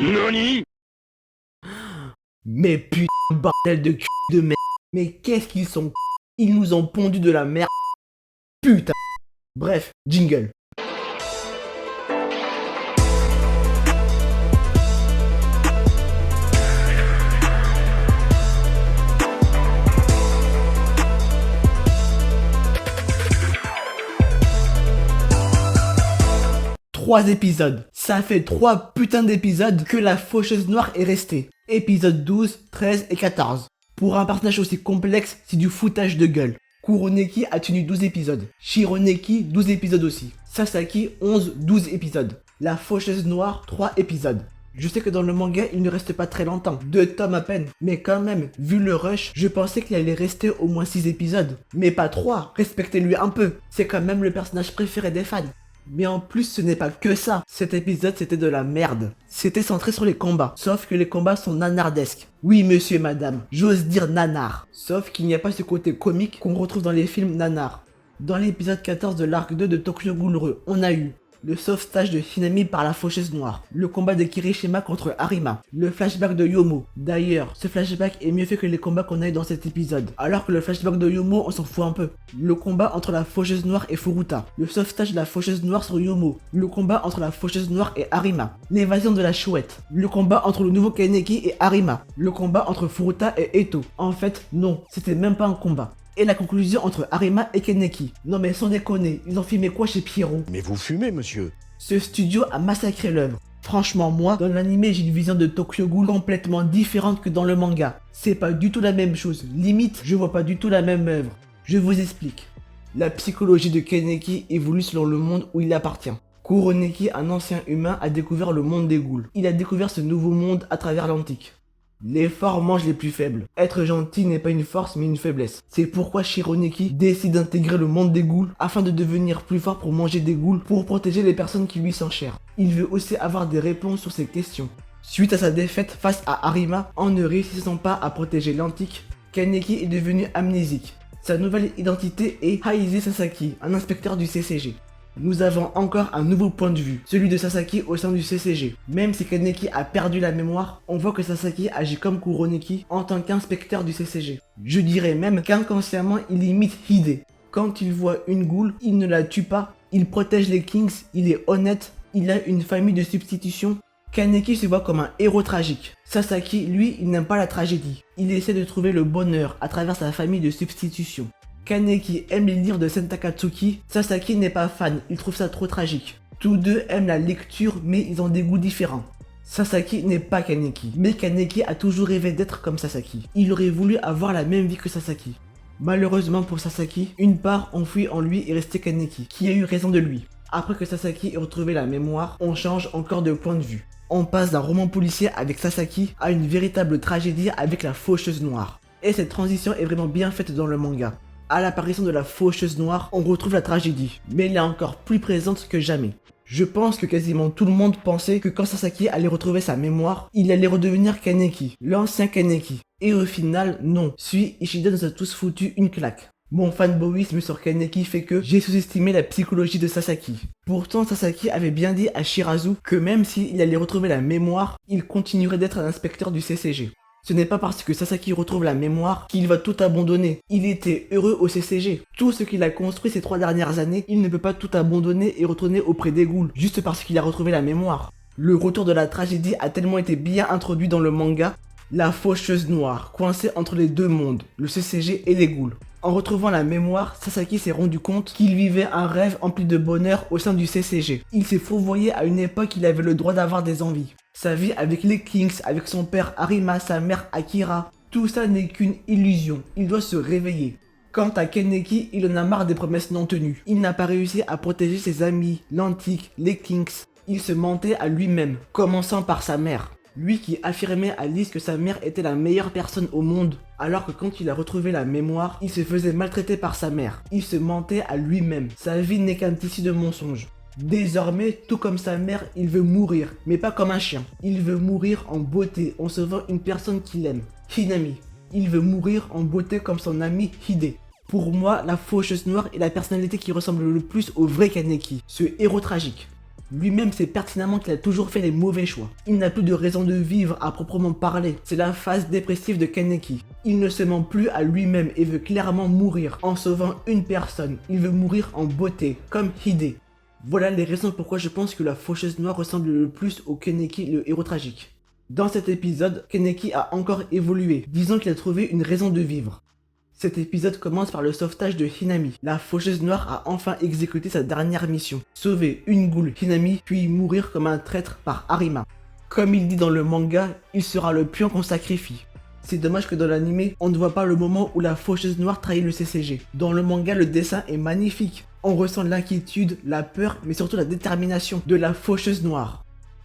NANI? Mais putain, bordel de cul de merde. Mais qu'est-ce qu'ils sont. Ils nous ont pondu de la merde. Putain. Bref, jingle. Trois épisodes. Ça fait 3 putains d'épisodes que la faucheuse noire est restée. Épisode 12, 13 et 14. Pour un personnage aussi complexe, c'est du foutage de gueule. Kuroneki a tenu 12 épisodes. Shironeki, 12 épisodes aussi. Sasaki, 11, 12 épisodes. La faucheuse noire, 3 épisodes. Je sais que dans le manga, il ne reste pas très longtemps. 2 tomes à peine. Mais quand même, vu le rush, je pensais qu'il allait rester au moins 6 épisodes. Mais pas 3. Respectez-lui un peu. C'est quand même le personnage préféré des fans. Mais en plus, ce n'est pas que ça. Cet épisode, c'était de la merde. C'était centré sur les combats. Sauf que les combats sont nanardesques. Oui, monsieur et madame, j'ose dire nanar. Sauf qu'il n'y a pas ce côté comique qu'on retrouve dans les films nanar. Dans l'épisode 14 de l'arc 2 de Tokyo Ghoul, on a eu le sauvetage de Hinami par la faucheuse noire, le combat de Kirishima contre Harima, le flashback de Yomo. D'ailleurs, ce flashback est mieux fait que les combats qu'on a eu dans cet épisode, alors que le flashback de Yomo, on s'en fout un peu. Le combat entre la faucheuse noire et Furuta, le sauvetage de la faucheuse noire sur Yomo, le combat entre la faucheuse noire et Harima, l'évasion de la chouette, le combat entre le nouveau Kaneki et Harima, le combat entre Furuta et Eto. En fait, non, c'était même pas un combat. Et la conclusion entre Harima et Kaneki. Non mais sans déconner, ils ont filmé quoi chez Pierrot? Mais vous fumez, monsieur. Ce studio a massacré l'œuvre. Franchement, moi, dans l'anime, j'ai une vision de Tokyo Ghoul complètement différente que dans le manga. C'est pas du tout la même chose. Limite, je vois pas du tout la même œuvre. Je vous explique. La psychologie de Kaneki évolue selon le monde où il appartient. Kuroneki, un ancien humain, a découvert le monde des ghouls. Il a découvert ce nouveau monde à travers l'antique. Les forts mangent les plus faibles. Être gentil n'est pas une force mais une faiblesse. C'est pourquoi Shironeki décide d'intégrer le monde des ghouls afin de devenir plus fort pour manger des ghouls pour protéger les personnes qui lui sont chères. Il veut aussi avoir des réponses sur ces questions. Suite à sa défaite face à Harima, en ne réussissant pas à protéger l'antique, Kaneki est devenu amnésique. Sa nouvelle identité est Aize Sasaki, un inspecteur du CCG. Nous avons encore un nouveau point de vue, celui de Sasaki au sein du CCG. Même si Kaneki a perdu la mémoire, on voit que Sasaki agit comme Kuroneki en tant qu'inspecteur du CCG. Je dirais même qu'inconsciemment il imite Hide. Quand il voit une ghoul, il ne la tue pas, il protège les kings, il est honnête, il a une famille de substitution. Kaneki se voit comme un héros tragique. Sasaki, lui, il n'aime pas la tragédie. Il essaie de trouver le bonheur à travers sa famille de substitution. Kaneki aime les livres de Sentakatsuki, Sasaki n'est pas fan, il trouve ça trop tragique. Tous deux aiment la lecture mais ils ont des goûts différents. Sasaki n'est pas Kaneki, mais Kaneki a toujours rêvé d'être comme Sasaki. Il aurait voulu avoir la même vie que Sasaki. Malheureusement pour Sasaki, une part enfouie en lui est restée Kaneki, qui a eu raison de lui. Après que Sasaki ait retrouvé la mémoire, on change encore de point de vue. On passe d'un roman policier avec Sasaki à une véritable tragédie avec la faucheuse noire. Et cette transition est vraiment bien faite dans le manga. À l'apparition de la faucheuse noire, on retrouve la tragédie, mais elle est encore plus présente que jamais. Je pense que quasiment tout le monde pensait que quand Sasaki allait retrouver sa mémoire, il allait redevenir Kaneki, l'ancien Kaneki. Et au final, non. Ishida nous a tous foutu une claque. Mon fanboyisme sur Kaneki fait que j'ai sous-estimé la psychologie de Sasaki. Pourtant, Sasaki avait bien dit à Shirazu que même s'il allait retrouver la mémoire, il continuerait d'être un inspecteur du CCG. Ce n'est pas parce que Sasaki retrouve la mémoire qu'il va tout abandonner. Il était heureux au CCG. Tout ce qu'il a construit ces 3 dernières années, il ne peut pas tout abandonner et retourner auprès des ghouls, juste parce qu'il a retrouvé la mémoire. Le retour de la tragédie a tellement été bien introduit dans le manga, la faucheuse noire, coincée entre les deux mondes, le CCG et les ghouls. En retrouvant la mémoire, Sasaki s'est rendu compte qu'il vivait un rêve empli de bonheur au sein du CCG. Il s'est fourvoyé à une époque il avait le droit d'avoir des envies. Sa vie avec les Kings, avec son père Harima, sa mère Akira, tout ça n'est qu'une illusion, il doit se réveiller. Quant à Kaneki, il en a marre des promesses non tenues. Il n'a pas réussi à protéger ses amis, l'antique, les Kings. Il se mentait à lui-même, commençant par sa mère. Lui qui affirmait à Lise que sa mère était la meilleure personne au monde, alors que quand il a retrouvé la mémoire, il se faisait maltraiter par sa mère. Il se mentait à lui-même. Sa vie n'est qu'un tissu de mensonges. Désormais, tout comme sa mère, il veut mourir, mais pas comme un chien. Il veut mourir en beauté, en sauvant une personne qu'il aime, Hinami. Il veut mourir en beauté comme son ami Hide. Pour moi, la faucheuse noire est la personnalité qui ressemble le plus au vrai Kaneki, ce héros tragique. Lui-même sait pertinemment qu'il a toujours fait les mauvais choix. Il n'a plus de raison de vivre à proprement parler. C'est la phase dépressive de Kaneki. Il ne se ment plus à lui-même et veut clairement mourir en sauvant une personne. Il veut mourir en beauté, comme Hide. Voilà les raisons pourquoi je pense que la Faucheuse Noire ressemble le plus au Kaneki, le héros tragique. Dans cet épisode, Kaneki a encore évolué, disant qu'il a trouvé une raison de vivre. Cet épisode commence par le sauvetage de Hinami. La Faucheuse Noire a enfin exécuté sa dernière mission, sauver une goule Hinami puis mourir comme un traître par Arima. Comme il dit dans le manga, il sera le pion qu'on sacrifie. C'est dommage que dans l'anime, on ne voit pas le moment où la Faucheuse Noire trahit le CCG. Dans le manga, le dessin est magnifique. On ressent l'inquiétude, la peur, mais surtout la détermination de la Faucheuse Noire.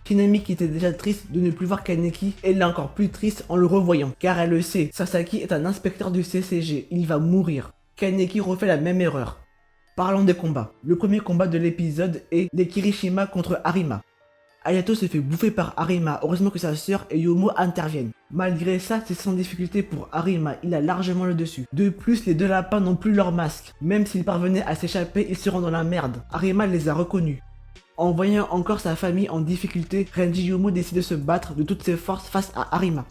Hinami, qui était déjà triste de ne plus voir Kaneki, elle est encore plus triste en le revoyant, car elle le sait, Sasaki est un inspecteur du CCG, il va mourir. Kaneki refait la même erreur. Parlons des combats. Le premier combat de l'épisode est les Kirishima contre Arima. Hayato se fait bouffer par Arima, heureusement que sa sœur et Yomo interviennent. Malgré ça, c'est sans difficulté pour Arima, il a largement le dessus. De plus, les deux lapins n'ont plus leur masque. Même s'ils parvenaient à s'échapper, ils seront dans la merde. Arima les a reconnus. En voyant encore sa famille en difficulté, Renji Yomo décide de se battre de toutes ses forces face à Arima.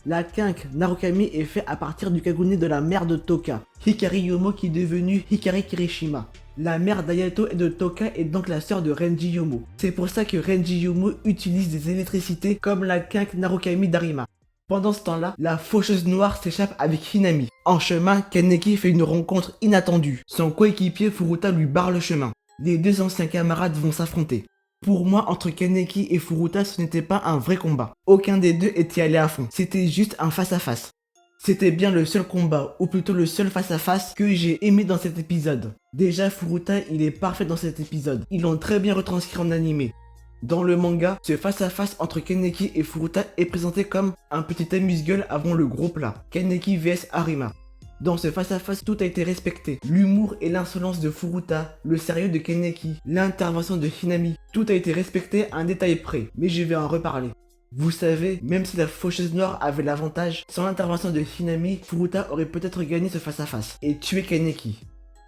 La quinque Narukami est faite à partir du Kagune de la mère de Toka, Hikari Yomo qui est devenue Hikari Kirishima. La mère d'Hayato et de Toka est donc la sœur de Renji Yomo. C'est pour ça que Renji Yomo utilise des électricités comme la quinque Narukami d'Arima. Pendant ce temps-là, la Faucheuse Noire s'échappe avec Hinami. En chemin, Kaneki fait une rencontre inattendue. Son coéquipier Furuta lui barre le chemin. Les deux anciens camarades vont s'affronter. Pour moi, entre Kaneki et Furuta, ce n'était pas un vrai combat. Aucun des deux était allé à fond. C'était juste un face-à-face. C'était bien le seul combat, ou plutôt le seul face-à-face que j'ai aimé dans cet épisode. Déjà, Furuta, il est parfait dans cet épisode. Ils l'ont très bien retranscrit en animé. Dans le manga, ce face-à-face entre Kaneki et Furuta est présenté comme un petit amuse-gueule avant le gros plat. Kaneki vs Arima. Dans ce face-à-face, tout a été respecté. L'humour et l'insolence de Furuta, le sérieux de Kaneki, l'intervention de Hinami, tout a été respecté à un détail près, mais je vais en reparler. Vous savez, même si la Faucheuse Noire avait l'avantage, sans l'intervention de Hinami, Furuta aurait peut-être gagné ce face-à-face et tué Kaneki.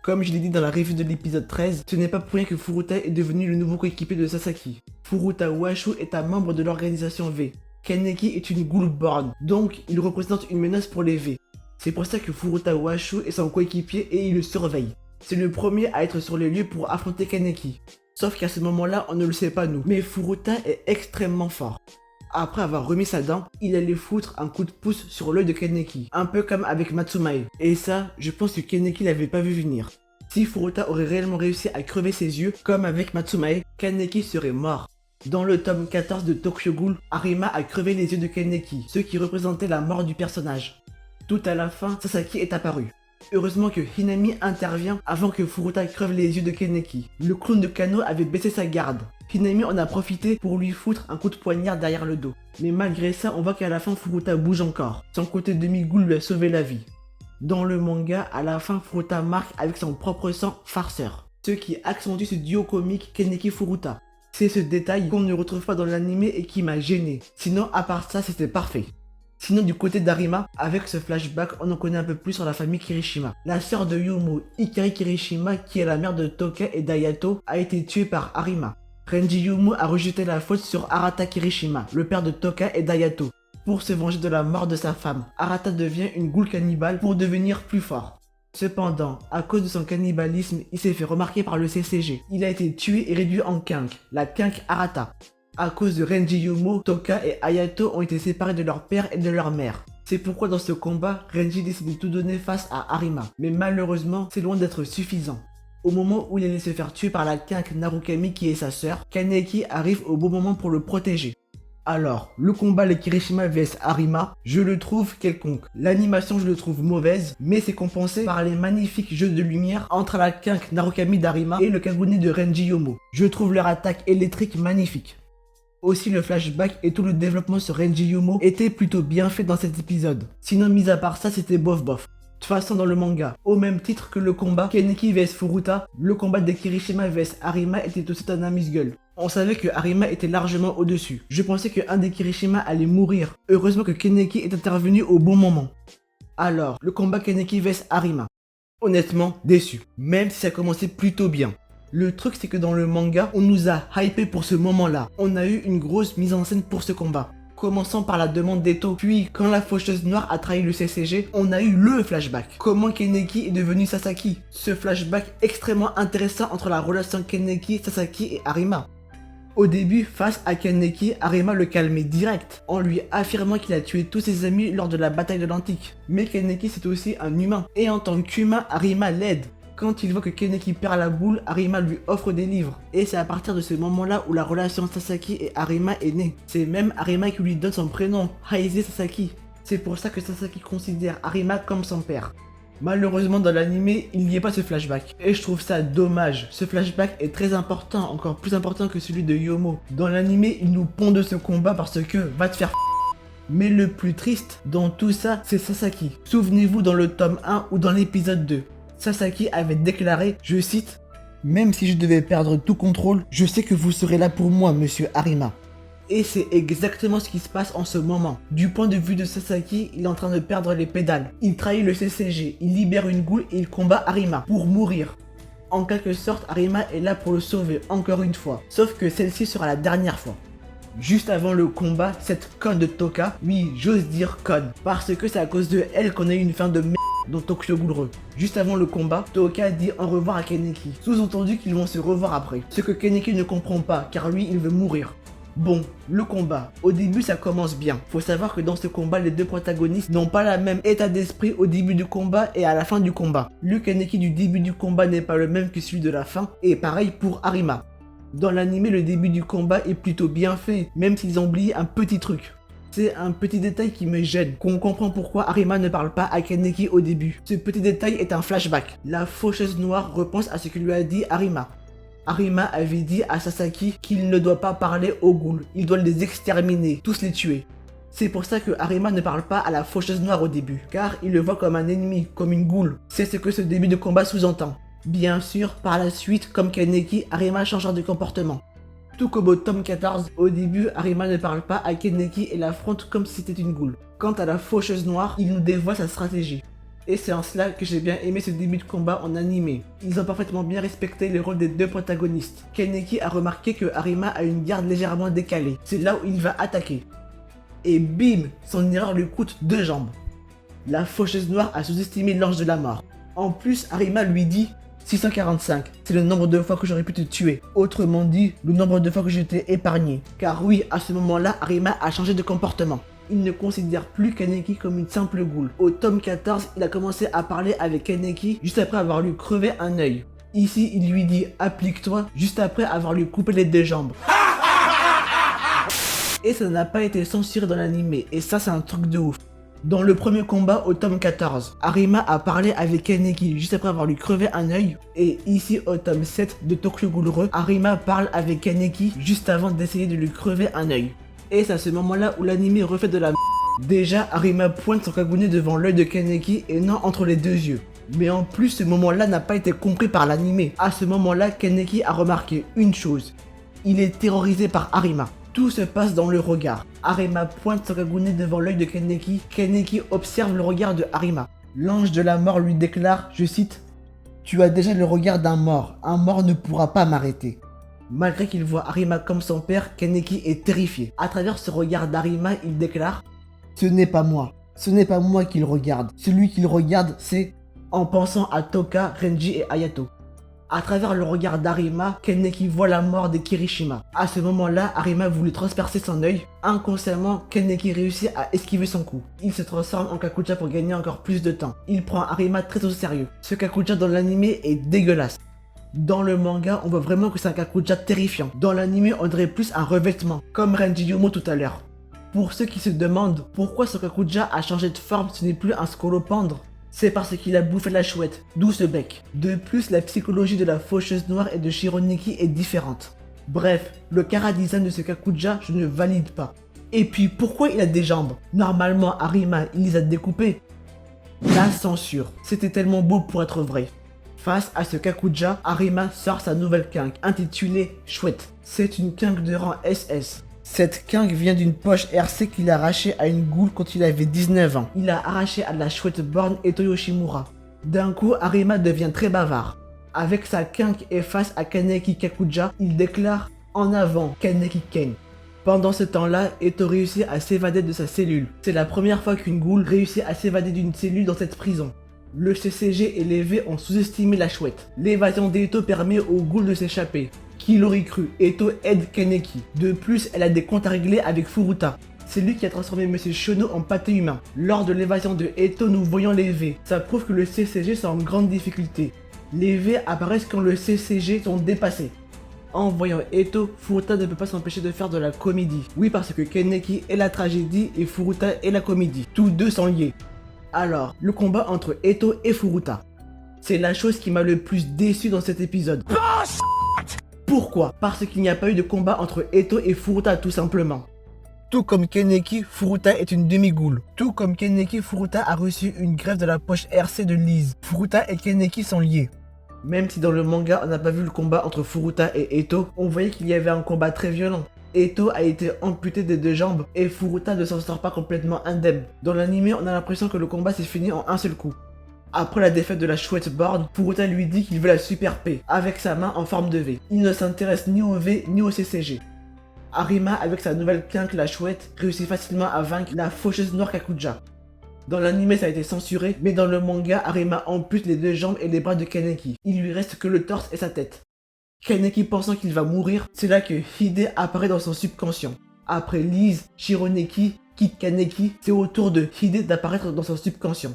Comme je l'ai dit dans la review de l'épisode 13, ce n'est pas pour rien que Furuta est devenu le nouveau coéquipier de Sasaki. Furuta Washu est un membre de l'organisation V. Kaneki est une Ghoul-born, donc il représente une menace pour les V. C'est pour ça que Furuta Washu est son coéquipier et il le surveille. C'est le premier à être sur les lieux pour affronter Kaneki. Sauf qu'à ce moment-là, on ne le sait pas nous. Mais Furuta est extrêmement fort. Après avoir remis sa dent, il allait foutre un coup de pouce sur l'œil de Kaneki. Un peu comme avec Matsumae. Et ça, je pense que Kaneki l'avait pas vu venir. Si Furuta aurait réellement réussi à crever ses yeux, comme avec Matsumae, Kaneki serait mort. Dans le tome 14 de Tokyo Ghoul, Arima a crevé les yeux de Kaneki, ce qui représentait la mort du personnage. Tout à la fin, Sasaki est apparu. Heureusement que Hinami intervient avant que Furuta creve les yeux de Kaneki. Le clown de Kano avait baissé sa garde. Hinami en a profité pour lui foutre un coup de poignard derrière le dos. Mais malgré ça, on voit qu'à la fin Furuta bouge encore. Son côté demi-ghoul lui a sauvé la vie. Dans le manga, à la fin Furuta marque avec son propre sang farceur. Ce qui accentue ce duo comique Kaneki-Furuta. C'est ce détail qu'on ne retrouve pas dans l'anime et qui m'a gêné. Sinon, à part ça, c'était parfait. Sinon, du côté d'Arima, avec ce flashback, on en connaît un peu plus sur la famille Kirishima. La sœur de Yomo, Hikari Kirishima, qui est la mère de Toka et d'Hayato, a été tuée par Arima. Renji Yomo a rejeté la faute sur Arata Kirishima, le père de Toka et d'Hayato. Pour se venger de la mort de sa femme, Arata devient une ghoul cannibale pour devenir plus fort. Cependant, à cause de son cannibalisme, il s'est fait remarquer par le CCG. Il a été tué et réduit en quinque, la quinque Arata. À cause de Renji Yomo, Toka et Hayato ont été séparés de leur père et de leur mère. C'est pourquoi dans ce combat, Renji décide de tout donner face à Arima. Mais malheureusement, c'est loin d'être suffisant. Au moment où il allait se faire tuer par la quinque Narukami qui est sa sœur, Kaneki arrive au bon moment pour le protéger. Alors, le combat les Kirishima vs Arima, je le trouve quelconque. L'animation je le trouve mauvaise, mais c'est compensé par les magnifiques jeux de lumière entre la quinque Narukami d'Arima et le Kagune de Renji Yomo. Je trouve leur attaque électrique magnifique. Aussi le flashback et tout le développement sur Renji Yomo était plutôt bien fait dans cet épisode. Sinon mis à part ça c'était bof bof. De toute façon dans le manga, au même titre que le combat Kaneki vs Furuta, le combat des Kirishima vs Arima était aussi un amuse-gueule. On savait que Arima était largement au-dessus. Je pensais qu'un des Kirishima allait mourir. Heureusement que Kaneki est intervenu au bon moment. Alors, le combat Kaneki vs Arima. Honnêtement, déçu. Même si ça commençait plutôt bien. Le truc c'est que dans le manga, on nous a hypé pour ce moment-là. On a eu une grosse mise en scène pour ce combat. Commençant par la demande d'Eto, puis quand la faucheuse noire a trahi le CCG, on a eu le flashback. Comment Kaneki est devenu Sasaki. Ce flashback extrêmement intéressant entre la relation Kaneki, Sasaki et Arima. Au début, face à Kaneki, Arima le calmait direct, en lui affirmant qu'il a tué tous ses amis lors de la bataille de l'Antique. Mais Kaneki c'est aussi un humain, et en tant qu'humain, Arima l'aide. Quand il voit que Kaneki perd la boule, Arima lui offre des livres. Et c'est à partir de ce moment-là où la relation Sasaki et Arima est née. C'est même Arima qui lui donne son prénom, Haise Sasaki. C'est pour ça que Sasaki considère Arima comme son père. Malheureusement dans l'anime, il n'y a pas ce flashback. Et je trouve ça dommage. Ce flashback est très important, encore plus important que celui de Yomo. Dans l'anime, il nous pond de ce combat parce que va te faire Mais le plus triste dans tout ça, c'est Sasaki. Souvenez-vous dans le tome 1 ou dans l'épisode 2. Sasaki avait déclaré, je cite, « Même si je devais perdre tout contrôle, je sais que vous serez là pour moi, monsieur Arima. » Et c'est exactement ce qui se passe en ce moment. Du point de vue de Sasaki, il est en train de perdre les pédales. Il trahit le CCG, il libère une goule et il combat Arima pour mourir. En quelque sorte, Arima est là pour le sauver encore une fois. Sauf que celle-ci sera la dernière fois. Juste avant le combat, cette conne de Toka, oui, j'ose dire conne, parce que c'est à cause de elle qu'on a eu une fin de merde dans Tokyo Ghoul. Juste avant le combat, Toka dit au revoir à Kaneki, sous-entendu qu'ils vont se revoir après. Ce que Kaneki ne comprend pas, car lui, il veut mourir. Bon, le combat. Au début, ça commence bien. Faut savoir que dans ce combat, les deux protagonistes n'ont pas le même état d'esprit au début du combat et à la fin du combat. Le Kaneki du début du combat n'est pas le même que celui de la fin, et pareil pour Arima. Dans l'anime, le début du combat est plutôt bien fait, même s'ils ont oublié un petit truc. C'est un petit détail qui me gêne, qu'on comprend pourquoi Arima ne parle pas à Kaneki au début. Ce petit détail est un flashback. La faucheuse noire repense à ce que lui a dit Arima. Arima avait dit à Sasaki qu'il ne doit pas parler aux ghouls, il doit les exterminer, tous les tuer. C'est pour ça que Arima ne parle pas à la faucheuse noire au début, car il le voit comme un ennemi, comme une ghoul. C'est ce que ce début de combat sous-entend. Bien sûr, par la suite, comme Kaneki, Arima changera de comportement. Tout comme au tome 14, au début, Arima ne parle pas à Kaneki et l'affronte comme si c'était une ghoul. Quant à la faucheuse noire, il nous dévoile sa stratégie. Et c'est en cela que j'ai bien aimé ce début de combat en animé. Ils ont parfaitement bien respecté le rôle des deux protagonistes. Kaneki a remarqué que Arima a une garde légèrement décalée. C'est là où il va attaquer. Et bim, son erreur lui coûte 2 jambes. La faucheuse noire a sous-estimé l'ange de la mort. En plus, Arima lui dit 645, c'est le nombre de fois que j'aurais pu te tuer. Autrement dit, le nombre de fois que je t'ai épargné. Car oui, à ce moment-là, Arima a changé de comportement. Il ne considère plus Kaneki comme une simple ghoul. Au tome 14, il a commencé à parler avec Kaneki juste après avoir lui crevé un œil. Ici, il lui dit « applique-toi » juste après avoir lui coupé les 2 jambes. Et ça n'a pas été censuré dans l'anime, et ça c'est un truc de ouf. Dans le premier combat au tome 14, Arima a parlé avec Kaneki juste après avoir lui crevé un œil. Et ici au tome 7 de Tokyo Ghoul, Arima parle avec Kaneki juste avant d'essayer de lui crever un œil. Et c'est à ce moment-là où l'anime refait de la m***. Déjà, Arima pointe son Kagune devant l'œil de Kaneki et non entre les 2 yeux. Mais en plus, ce moment-là n'a pas été compris par l'anime. À ce moment-là, Kaneki a remarqué une chose. Il est terrorisé par Arima. Tout se passe dans le regard. Arima pointe son Kagune devant l'œil de Kaneki. Kaneki observe le regard de Arima. L'ange de la mort lui déclare, je cite, « Tu as déjà le regard d'un mort ne pourra pas m'arrêter. » Malgré qu'il voit Arima comme son père, Kaneki est terrifié. À travers ce regard d'Arima, il déclare « Ce n'est pas moi. Ce n'est pas moi qu'il regarde. Celui qu'il regarde, c'est... » en pensant à Toka, Renji et Hayato. À travers le regard d'Arima, Kaneki voit la mort de Kirishima. À ce moment-là, Arima voulut transpercer son œil. Inconsciemment, Kaneki réussit à esquiver son coup. Il se transforme en Kakuja pour gagner encore plus de temps. Il prend Arima très au sérieux. Ce Kakuja dans l'anime est dégueulasse. Dans le manga, on voit vraiment que c'est un Kakuja terrifiant. Dans l'anime, on dirait plus un revêtement, comme Renji Yomo tout à l'heure. Pour ceux qui se demandent pourquoi ce Kakuja a changé de forme, ce n'est plus un scolopendre, c'est parce qu'il a bouffé la chouette, d'où ce bec. De plus, la psychologie de la faucheuse noire et de Shironiki est différente. Bref, le chara-design de ce Kakuja, je ne valide pas. Et puis, pourquoi il a des jambes? Normalement, Arima, il les a découpées. La censure, c'était tellement beau pour être vrai. Face à ce Kakuja, Arima sort sa nouvelle quinque, intitulée Chouette. C'est une quinque de rang SS. Cette quinque vient d'une poche RC qu'il a arrachée à une ghoul quand il avait 19 ans. Il a arraché à la chouette borne Eto Yoshimura. D'un coup, Arima devient très bavard. Avec sa quinque et face à Kaneki Kakuja, il déclare « En avant, Kaneki Ken ». Pendant ce temps-là, Eto réussit à s'évader de sa cellule. C'est la première fois qu'une ghoul réussit à s'évader d'une cellule dans cette prison. Le CCG et les V ont sous-estimé la chouette. L'évasion d'Eto permet aux ghouls de s'échapper. Qui l'aurait cru? Eto aide Kaneki. De plus, elle a des comptes à régler avec Furuta. C'est lui qui a transformé Monsieur Shono en pâté humain. Lors de l'évasion de Eto, nous voyons les V. Ça prouve que le CCG sont en grande difficulté. Les V apparaissent quand le CCG sont dépassés. En voyant Eto, Furuta ne peut pas s'empêcher de faire de la comédie. Oui, parce que Kaneki est la tragédie et Furuta est la comédie. Tous deux sont liés. Alors, le combat entre Eto et Furuta. C'est la chose qui m'a le plus déçu dans cet épisode. Pourquoi? Parce qu'il n'y a pas eu de combat entre Eto et Furuta tout simplement. Tout comme Kaneki, Furuta est une demi-ghoul. Tout comme Kaneki, Furuta a reçu une greffe de la poche RC de Lise. Furuta et Kaneki sont liés. Même si dans le manga on n'a pas vu le combat entre Furuta et Eto, on voyait qu'il y avait un combat très violent. Eto a été amputé des deux jambes et Furuta ne s'en sort pas complètement indemne. Dans l'anime, on a l'impression que le combat s'est fini en un seul coup. Après la défaite de la chouette Born, Furuta lui dit qu'il veut la super paix, avec sa main en forme de V. Il ne s'intéresse ni au V ni au CCG. Arima, avec sa nouvelle quinque la chouette, réussit facilement à vaincre la faucheuse noire Kakuja. Dans l'anime ça a été censuré, mais dans le manga, Arima ampute les deux jambes et les bras de Kaneki. Il lui reste que le torse et sa tête. Kaneki pensant qu'il va mourir, c'est là que Hide apparaît dans son subconscient. Après Lise, Shironeki, Kid Kaneki, c'est au tour de Hide d'apparaître dans son subconscient.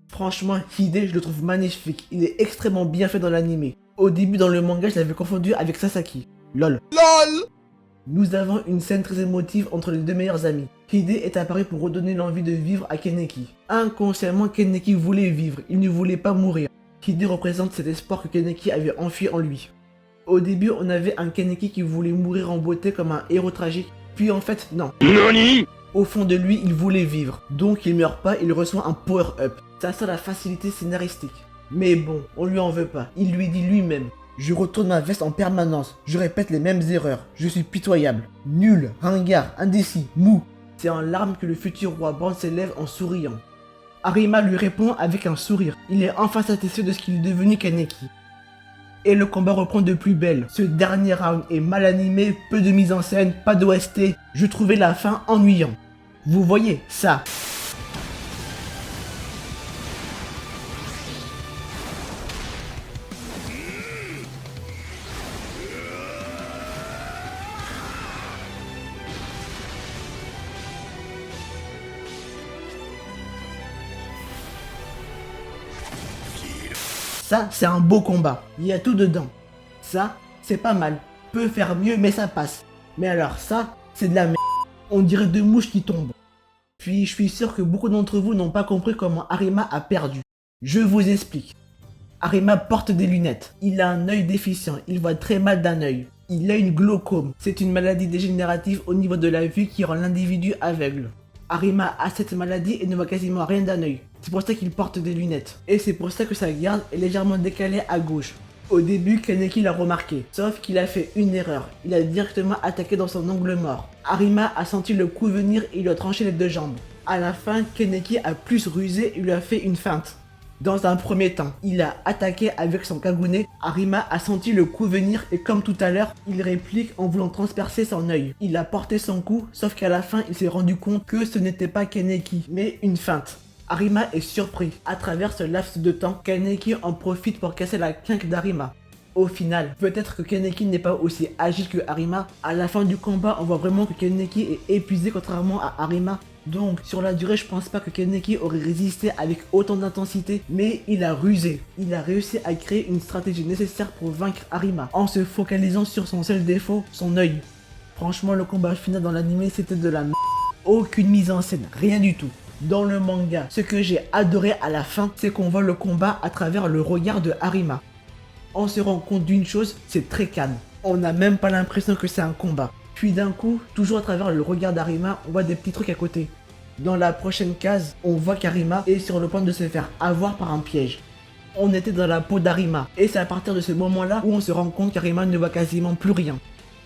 Franchement, Hide, je le trouve magnifique, il est extrêmement bien fait dans l'anime. Au début dans le manga, je l'avais confondu avec Sasaki. LOL. Nous avons une scène très émotive entre les deux meilleurs amis. Hide est apparu pour redonner l'envie de vivre à Kaneki. Inconsciemment, Kaneki voulait vivre, il ne voulait pas mourir. Hide représente cet espoir que Kaneki avait enfui en lui. Au début, on avait un Kaneki qui voulait mourir en beauté comme un héros tragique, puis en fait, non. NANI? Au fond de lui, il voulait vivre, donc il meurt pas, il reçoit un power-up. Ça sent la facilité scénaristique. Mais bon, on lui en veut pas, il lui dit lui-même. Je retourne ma veste en permanence, je répète les mêmes erreurs, je suis pitoyable, nul, ringard, indécis, mou. C'est en larmes que le futur roi Born s'élève en souriant. Arima lui répond avec un sourire, il est enfin satisfait de ce qu'il est devenu Kaneki. Et le combat reprend de plus belle. Ce dernier round est mal animé, peu de mise en scène, pas d'OST, je trouvais la fin ennuyant. Vous voyez, ça. Ça, c'est un beau combat. Il y a tout dedans. Ça, c'est pas mal. Peut faire mieux, mais ça passe. Mais alors ça, c'est de la merde. On dirait deux mouches qui tombent. Puis, je suis sûr que beaucoup d'entre vous n'ont pas compris comment Arima a perdu. Je vous explique. Arima porte des lunettes. Il a un œil déficient. Il voit très mal d'un œil. Il a une glaucome. C'est une maladie dégénérative au niveau de la vue qui rend l'individu aveugle. Arima a cette maladie et ne voit quasiment rien d'un œil. C'est pour ça qu'il porte des lunettes. Et c'est pour ça que sa garde est légèrement décalée à gauche. Au début, Kaneki l'a remarqué. Sauf qu'il a fait une erreur. Il a directement attaqué dans son angle mort. Arima a senti le coup venir et il lui a tranché les deux jambes. À la fin, Kaneki a plus rusé et lui a fait une feinte. Dans un premier temps, il a attaqué avec son Kagune. Arima a senti le coup venir et comme tout à l'heure, il réplique en voulant transpercer son œil. Il a porté son coup, sauf qu'à la fin, il s'est rendu compte que ce n'était pas Kaneki, mais une feinte. Arima est surpris. À travers ce laps de temps, Kaneki en profite pour casser la quinque d'Arima. Au final, peut-être que Kaneki n'est pas aussi agile que Arima. À la fin du combat, on voit vraiment que Kaneki est épuisé contrairement à Arima. Donc, sur la durée, je pense pas que Kaneki aurait résisté avec autant d'intensité, mais il a rusé. Il a réussi à créer une stratégie nécessaire pour vaincre Arima, en se focalisant sur son seul défaut, son œil. Franchement, le combat final dans l'anime, c'était de la merde. Aucune mise en scène, rien du tout. Dans le manga, ce que j'ai adoré à la fin, c'est qu'on voit le combat à travers le regard de Arima. On se rend compte d'une chose, c'est très calme. On n'a même pas l'impression que c'est un combat. Puis d'un coup, toujours à travers le regard d'Arima, on voit des petits trucs à côté. Dans la prochaine case, on voit qu'Arima est sur le point de se faire avoir par un piège. On était dans la peau d'Arima, et c'est à partir de ce moment-là où on se rend compte qu'Arima ne voit quasiment plus rien.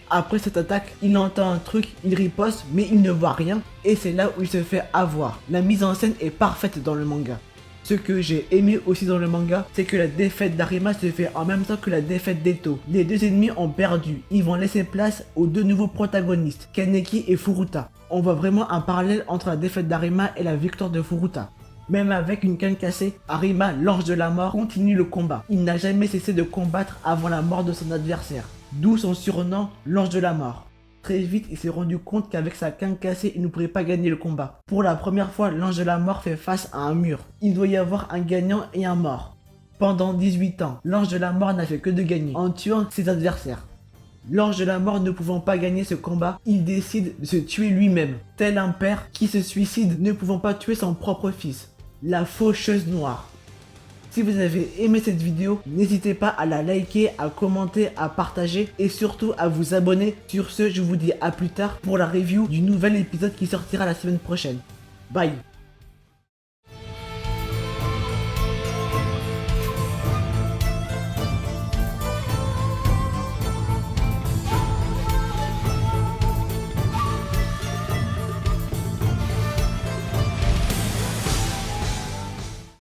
Après cette attaque, il entend un truc, il riposte, mais il ne voit rien, et c'est là où il se fait avoir. La mise en scène est parfaite dans le manga. Ce que j'ai aimé aussi dans le manga, c'est que la défaite d'Arima se fait en même temps que la défaite d'Eto. Les deux ennemis ont perdu, ils vont laisser place aux deux nouveaux protagonistes, Kaneki et Furuta. On voit vraiment un parallèle entre la défaite d'Arima et la victoire de Furuta. Même avec une canne cassée, Arima, l'ange de la mort, continue le combat. Il n'a jamais cessé de combattre avant la mort de son adversaire, d'où son surnom, l'ange de la mort. Très vite, il s'est rendu compte qu'avec sa canne cassée, il ne pourrait pas gagner le combat. Pour la première fois, l'ange de la mort fait face à un mur. Il doit y avoir un gagnant et un mort. Pendant 18 ans, l'ange de la mort n'a fait que de gagner, en tuant ses adversaires. L'ange de la mort ne pouvant pas gagner ce combat, il décide de se tuer lui-même, tel un père qui se suicide ne pouvant pas tuer son propre fils. La faucheuse noire. Si vous avez aimé cette vidéo, n'hésitez pas à la liker, à commenter, à partager et surtout à vous abonner. Sur ce, je vous dis à plus tard pour la review du nouvel épisode qui sortira la semaine prochaine. Bye.